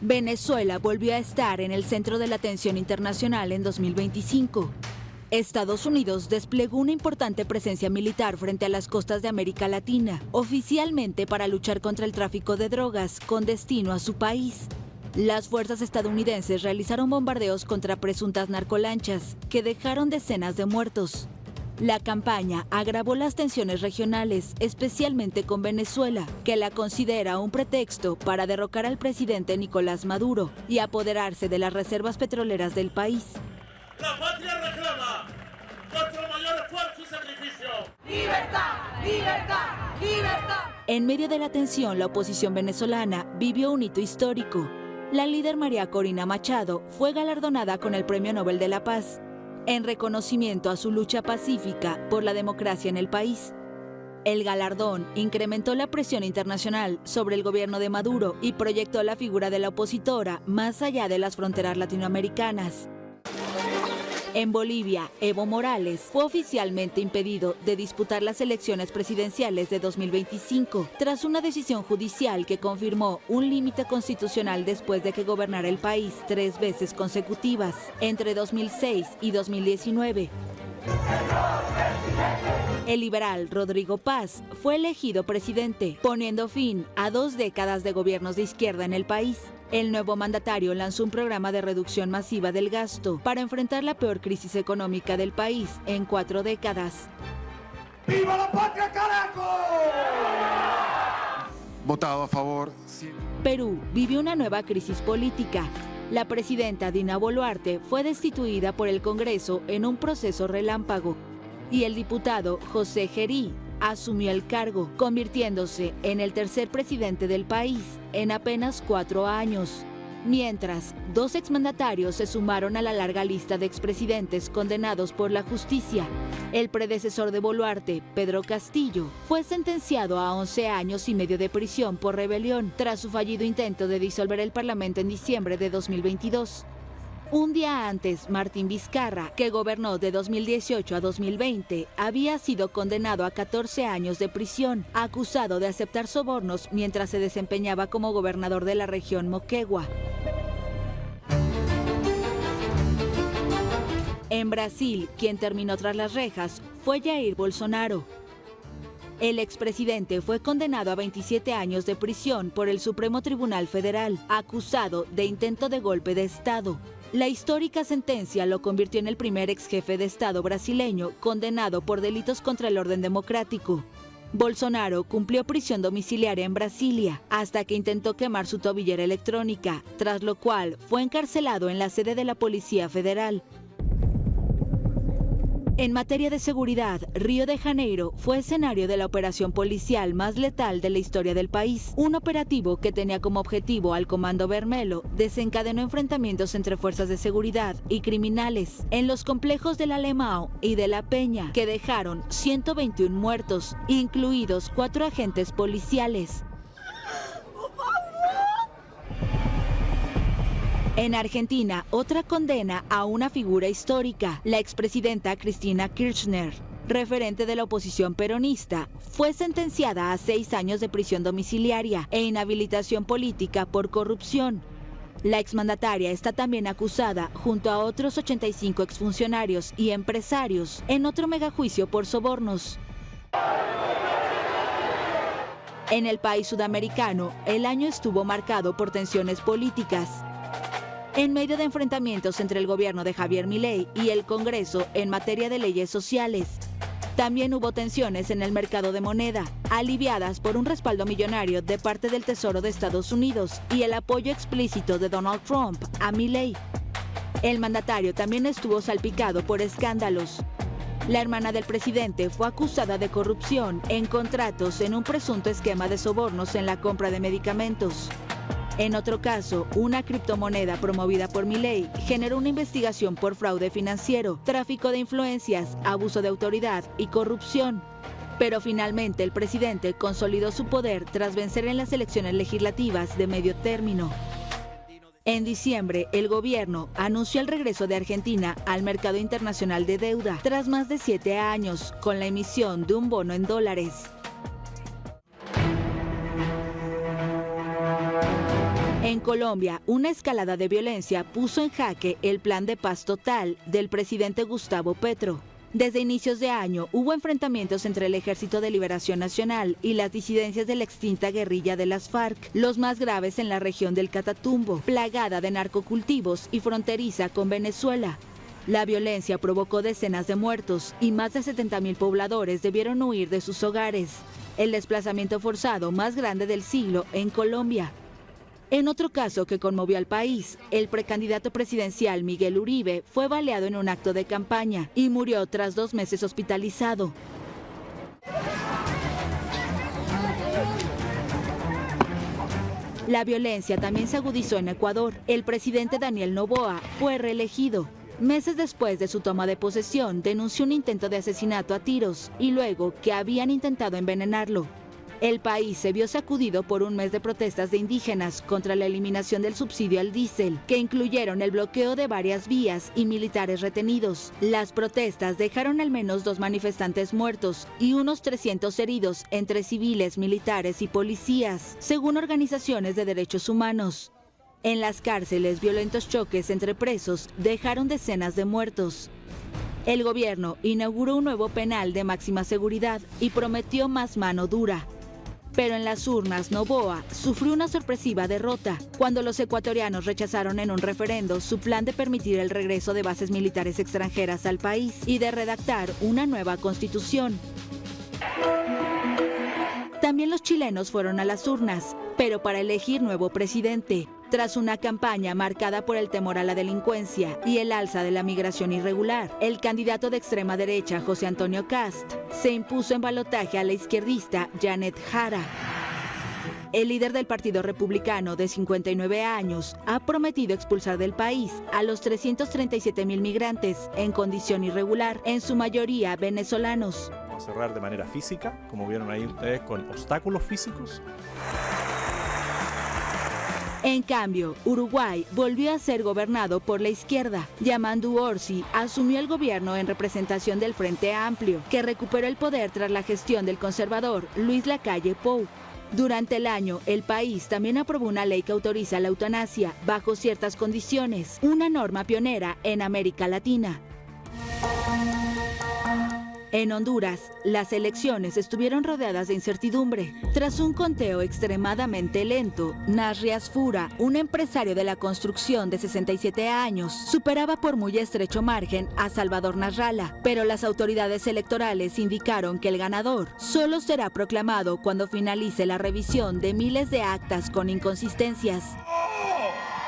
Venezuela volvió a estar en el centro de la atención internacional en 2025. Estados Unidos desplegó una importante presencia militar frente a las costas de América Latina, oficialmente para luchar contra el tráfico de drogas con destino a su país. Las fuerzas estadounidenses realizaron bombardeos contra presuntas narcolanchas, que dejaron decenas de muertos. La campaña agravó las tensiones regionales, especialmente con Venezuela, que la considera un pretexto para derrocar al presidente Nicolás Maduro y apoderarse de las reservas petroleras del país. La patria reclama nuestro mayor esfuerzo y sacrificio. ¡Libertad! ¡Libertad! ¡Libertad! En medio de la tensión, la oposición venezolana vivió un hito histórico. La líder María Corina Machado fue galardonada con el Premio Nobel de la Paz, en reconocimiento a su lucha pacífica por la democracia en el país. El galardón incrementó la presión internacional sobre el gobierno de Maduro y proyectó la figura de la opositora más allá de las fronteras latinoamericanas. En Bolivia, Evo Morales fue oficialmente impedido de disputar las elecciones presidenciales de 2025, tras una decisión judicial que confirmó un límite constitucional después de que gobernara el país 3 veces consecutivas, entre 2006 y 2019. El liberal Rodrigo Paz fue elegido presidente, poniendo fin a 2 décadas de gobiernos de izquierda en el país. El nuevo mandatario lanzó un programa de reducción masiva del gasto para enfrentar la peor crisis económica del país en 4 décadas. ¡Viva la patria, carajo! Votado a favor. Sí. Perú vivió una nueva crisis política. La presidenta Dina Boluarte fue destituida por el Congreso en un proceso relámpago y el diputado José Gerí asumió el cargo, convirtiéndose en el tercer presidente del país en apenas 4 años. Mientras, 2 exmandatarios se sumaron a la larga lista de expresidentes condenados por la justicia. El predecesor de Boluarte, Pedro Castillo, fue sentenciado a 11 años y medio de prisión por rebelión tras su fallido intento de disolver el Parlamento en diciembre de 2022. Un día antes, Martín Vizcarra, que gobernó de 2018 a 2020, había sido condenado a 14 años de prisión, acusado de aceptar sobornos mientras se desempeñaba como gobernador de la región Moquegua. En Brasil, quien terminó tras las rejas fue Jair Bolsonaro. El expresidente fue condenado a 27 años de prisión por el Supremo Tribunal Federal, acusado de intento de golpe de Estado. La histórica sentencia lo convirtió en el primer exjefe de Estado brasileño condenado por delitos contra el orden democrático. Bolsonaro cumplió prisión domiciliaria en Brasilia hasta que intentó quemar su tobillera electrónica, tras lo cual fue encarcelado en la sede de la Policía Federal. En materia de seguridad, Río de Janeiro fue escenario de la operación policial más letal de la historia del país. Un operativo que tenía como objetivo al Comando Vermelho desencadenó enfrentamientos entre fuerzas de seguridad y criminales en los complejos del Alemão y de La Peña, que dejaron 121 muertos, incluidos 4 agentes policiales. En Argentina, otra condena a una figura histórica, la expresidenta Cristina Kirchner, referente de la oposición peronista, fue sentenciada a 6 años de prisión domiciliaria e inhabilitación política por corrupción. La exmandataria está también acusada, junto a otros 85 exfuncionarios y empresarios, en otro megajuicio por sobornos. En el país sudamericano, el año estuvo marcado por tensiones políticas. En medio de enfrentamientos entre el gobierno de Javier Milei y el Congreso en materia de leyes sociales. También hubo tensiones en el mercado de moneda, aliviadas por un respaldo millonario de parte del Tesoro de Estados Unidos y el apoyo explícito de Donald Trump a Milei. El mandatario también estuvo salpicado por escándalos. La hermana del presidente fue acusada de corrupción en contratos en un presunto esquema de sobornos en la compra de medicamentos. En otro caso, una criptomoneda promovida por Milei generó una investigación por fraude financiero, tráfico de influencias, abuso de autoridad y corrupción. Pero finalmente el presidente consolidó su poder tras vencer en las elecciones legislativas de medio término. En diciembre, el gobierno anunció el regreso de Argentina al mercado internacional de deuda tras más de 7 años, con la emisión de un bono en dólares. En Colombia, una escalada de violencia puso en jaque el plan de paz total del presidente Gustavo Petro. Desde inicios de año hubo enfrentamientos entre el Ejército de Liberación Nacional y las disidencias de la extinta guerrilla de las FARC, los más graves en la región del Catatumbo, plagada de narcocultivos y fronteriza con Venezuela. La violencia provocó decenas de muertos y más de 70.000 pobladores debieron huir de sus hogares. El desplazamiento forzado más grande del siglo en Colombia. En otro caso que conmovió al país, el precandidato presidencial Miguel Uribe fue baleado en un acto de campaña y murió tras 2 meses hospitalizado. La violencia también se agudizó en Ecuador. El presidente Daniel Noboa fue reelegido. Meses después de su toma de posesión, denunció un intento de asesinato a tiros y luego que habían intentado envenenarlo. El país se vio sacudido por un mes de protestas de indígenas contra la eliminación del subsidio al diésel, que incluyeron el bloqueo de varias vías y militares retenidos. Las protestas dejaron al menos 2 manifestantes muertos y unos 300 heridos entre civiles, militares y policías, según organizaciones de derechos humanos. En las cárceles, violentos choques entre presos dejaron decenas de muertos. El gobierno inauguró un nuevo penal de máxima seguridad y prometió más mano dura. Pero en las urnas, Noboa sufrió una sorpresiva derrota cuando los ecuatorianos rechazaron en un referendo su plan de permitir el regreso de bases militares extranjeras al país y de redactar una nueva constitución. También los chilenos fueron a las urnas, pero para elegir nuevo presidente, tras una campaña marcada por el temor a la delincuencia y el alza de la migración irregular. El candidato de extrema derecha, José Antonio Kast, se impuso en balotaje a la izquierdista Janet Jara. El líder del Partido Republicano, de 59 años, ha prometido expulsar del país a los 337.000 migrantes en condición irregular, en su mayoría venezolanos. Vamos a cerrar de manera física, como vieron ahí ustedes, con obstáculos físicos. En cambio, Uruguay volvió a ser gobernado por la izquierda. Yamandu Orsi asumió el gobierno en representación del Frente Amplio, que recuperó el poder tras la gestión del conservador Luis Lacalle Pou. Durante el año, el país también aprobó una ley que autoriza la eutanasia bajo ciertas condiciones, una norma pionera en América Latina. En Honduras, las elecciones estuvieron rodeadas de incertidumbre. Tras un conteo extremadamente lento, Nasri Asfura, un empresario de la construcción de 67 años, superaba por muy estrecho margen a Salvador Nasralla, pero las autoridades electorales indicaron que el ganador solo será proclamado cuando finalice la revisión de miles de actas con inconsistencias.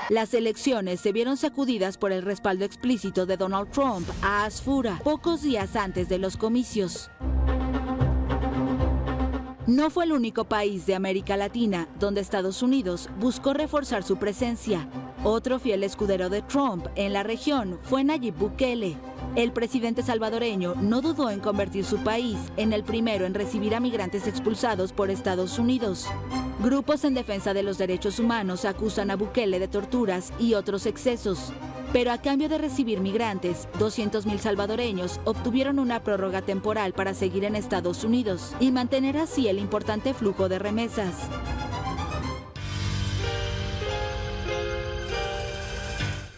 Las elecciones se vieron sacudidas por el respaldo explícito de Donald Trump a Asfura pocos días antes de los comicios. No fue el único país de América Latina donde Estados Unidos buscó reforzar su presencia. Otro fiel escudero de Trump en la región fue Nayib Bukele. El presidente salvadoreño no dudó en convertir su país en el primero en recibir a migrantes expulsados por Estados Unidos. Grupos en defensa de los derechos humanos acusan a Bukele de torturas y otros excesos. Pero a cambio de recibir migrantes, 200,000 salvadoreños obtuvieron una prórroga temporal para seguir en Estados Unidos y mantener así el importante flujo de remesas.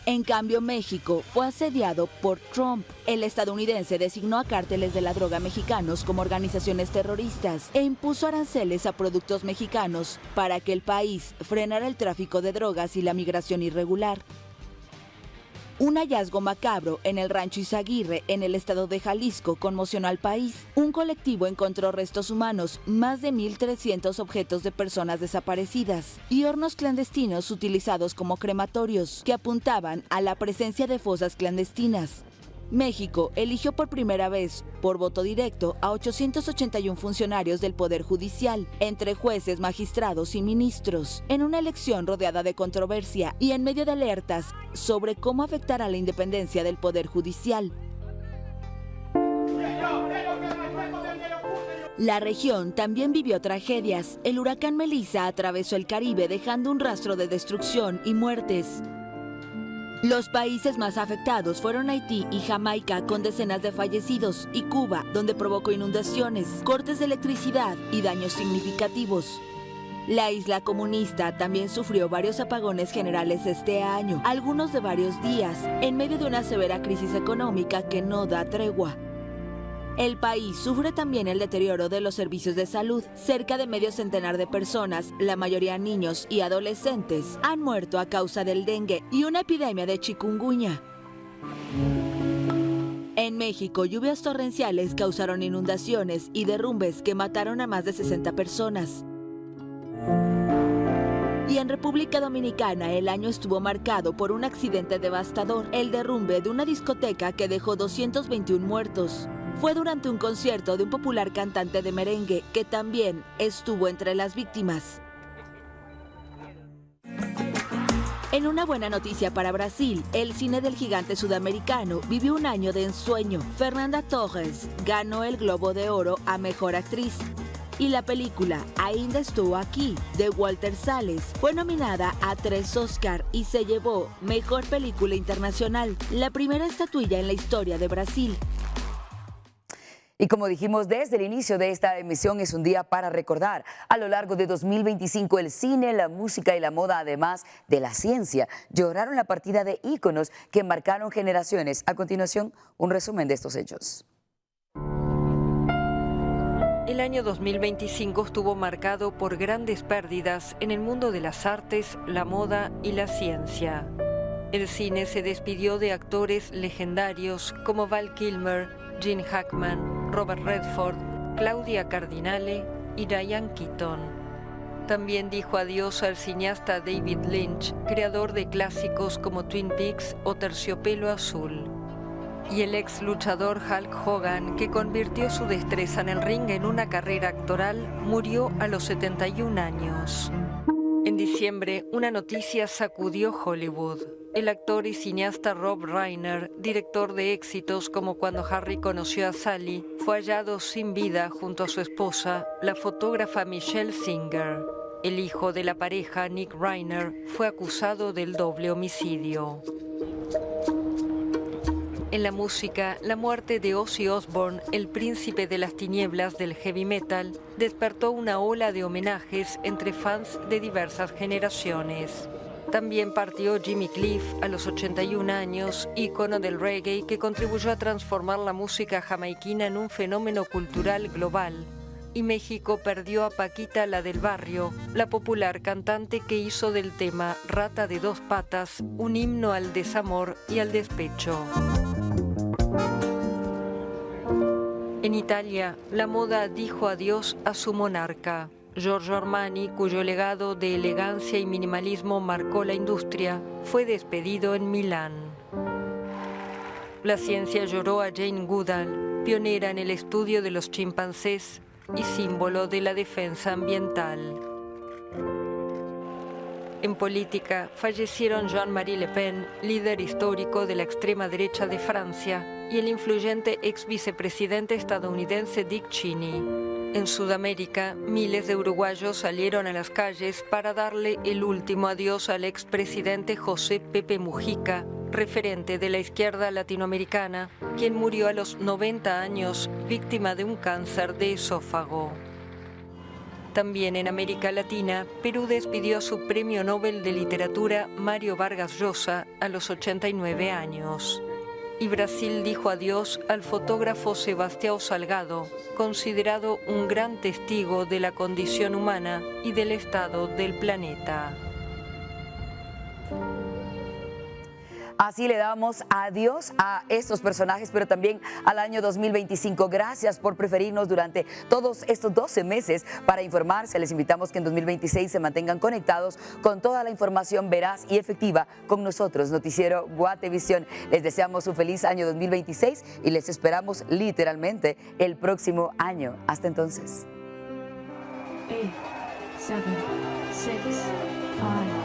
En cambio, México fue asediado por Trump. El estadounidense designó a cárteles de la droga mexicanos como organizaciones terroristas e impuso aranceles a productos mexicanos para que el país frenara el tráfico de drogas y la migración irregular. Un hallazgo macabro en el rancho Izaguirre, en el estado de Jalisco, conmocionó al país. Un colectivo encontró restos humanos, más de 1,300 objetos de personas desaparecidas y hornos clandestinos utilizados como crematorios que apuntaban a la presencia de fosas clandestinas. México eligió por primera vez, por voto directo, a 881 funcionarios del Poder Judicial, entre jueces, magistrados y ministros, en una elección rodeada de controversia y en medio de alertas sobre cómo afectará la independencia del Poder Judicial. La región también vivió tragedias. El huracán Melissa atravesó el Caribe dejando un rastro de destrucción y muertes. Los países más afectados fueron Haití y Jamaica, con decenas de fallecidos, y Cuba, donde provocó inundaciones, cortes de electricidad y daños significativos. La isla comunista también sufrió varios apagones generales este año, algunos de varios días, en medio de una severa crisis económica que no da tregua. El país sufre también el deterioro de los servicios de salud. Cerca de medio centenar de personas, la mayoría niños y adolescentes, han muerto a causa del dengue y una epidemia de chikungunya. En México, lluvias torrenciales causaron inundaciones y derrumbes que mataron a más de 60 personas. Y en República Dominicana el año estuvo marcado por un accidente devastador, el derrumbe de una discoteca que dejó 221 muertos. Fue durante un concierto de un popular cantante de merengue que también estuvo entre las víctimas. En una buena noticia para Brasil, el cine del gigante sudamericano vivió un año de ensueño. Fernanda Torres ganó el Globo de Oro a Mejor Actriz. Y la película Ainda Estou Aquí, de Walter Salles, fue nominada a 3 Oscar y se llevó Mejor Película Internacional, la primera estatuilla en la historia de Brasil. Y como dijimos desde el inicio de esta emisión, es un día para recordar. A lo largo de 2025, el cine, la música y la moda, además de la ciencia, lloraron la partida de íconos que marcaron generaciones. A continuación, un resumen de estos hechos. El año 2025 estuvo marcado por grandes pérdidas en el mundo de las artes, la moda y la ciencia. El cine se despidió de actores legendarios como Val Kilmer, Gene Hackman, Robert Redford, Claudia Cardinale y Diane Keaton. También dijo adiós al cineasta David Lynch, creador de clásicos como Twin Peaks o Terciopelo Azul. Y el ex luchador Hulk Hogan, que convirtió su destreza en el ring en una carrera actoral, murió a los 71 años. En diciembre, una noticia sacudió Hollywood. El actor y cineasta Rob Reiner, director de éxitos como Cuando Harry conoció a Sally, fue hallado sin vida junto a su esposa, la fotógrafa Michelle Singer. El hijo de la pareja, Nick Reiner, fue acusado del doble homicidio. En la música, la muerte de Ozzy Osbourne, el príncipe de las tinieblas del heavy metal, despertó una ola de homenajes entre fans de diversas generaciones. También partió Jimmy Cliff a los 81 años, ícono del reggae que contribuyó a transformar la música jamaiquina en un fenómeno cultural global. Y México perdió a Paquita la del Barrio, la popular cantante que hizo del tema Rata de dos patas un himno al desamor y al despecho. En Italia, la moda dijo adiós a su monarca. Giorgio Armani, cuyo legado de elegancia y minimalismo marcó la industria, fue despedido en Milán. La ciencia lloró a Jane Goodall, pionera en el estudio de los chimpancés y símbolo de la defensa ambiental. En política, fallecieron Jean-Marie Le Pen, líder histórico de la extrema derecha de Francia, y el influyente ex vicepresidente estadounidense Dick Cheney. En Sudamérica, miles de uruguayos salieron a las calles para darle el último adiós al expresidente José Pepe Mujica, referente de la izquierda latinoamericana, quien murió a los 90 años víctima de un cáncer de esófago. También en América Latina, Perú despidió a su Premio Nobel de Literatura Mario Vargas Llosa a los 89 años. Y Brasil dijo adiós al fotógrafo Sebastião Salgado, considerado un gran testigo de la condición humana y del estado del planeta. Así le damos adiós a estos personajes, pero también al año 2025. Gracias por preferirnos durante todos estos 12 meses para informarse. Les invitamos que en 2026 se mantengan conectados con toda la información veraz y efectiva con nosotros, Noticiero Guatevisión. Les deseamos un feliz año 2026 y les esperamos literalmente el próximo año. Hasta entonces. 8, 7, 6, 5